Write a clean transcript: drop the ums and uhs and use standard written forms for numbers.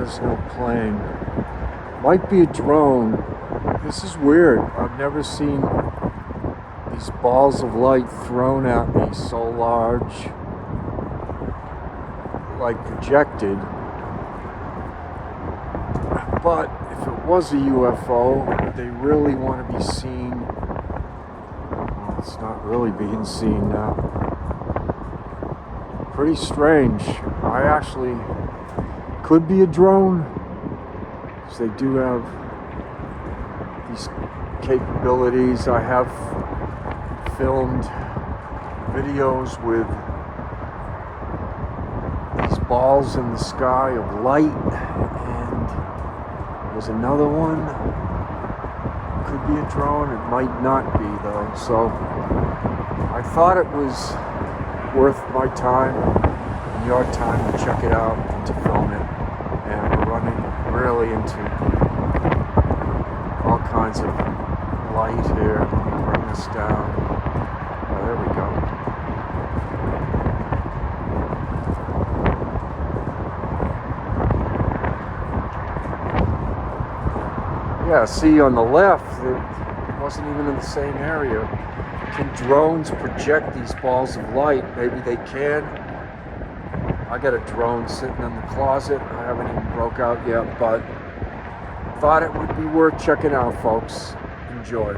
there's no plane. Might be a drone. This is weird. I've never seen these balls of light thrown at me so large, like projected. But if it was a UFO, they really want to be seen. Well, it's not really being seen now. Pretty strange. I actually could be a drone, because they do have these capabilities. I have filmed videos with these balls in the sky of light, and there's another one. Could be a drone, it might not be though. So I thought it was worth my time and your time to check it out and to film it. And we're running really into all kinds of light here. Let me bring this down. Oh, there we go. Yeah, see on the left, it wasn't even in the same area. Can drones project these balls of light? Maybe they can. I got a drone sitting in the closet. I haven't even broke out yet, but thought it would be worth checking out, folks. Enjoy.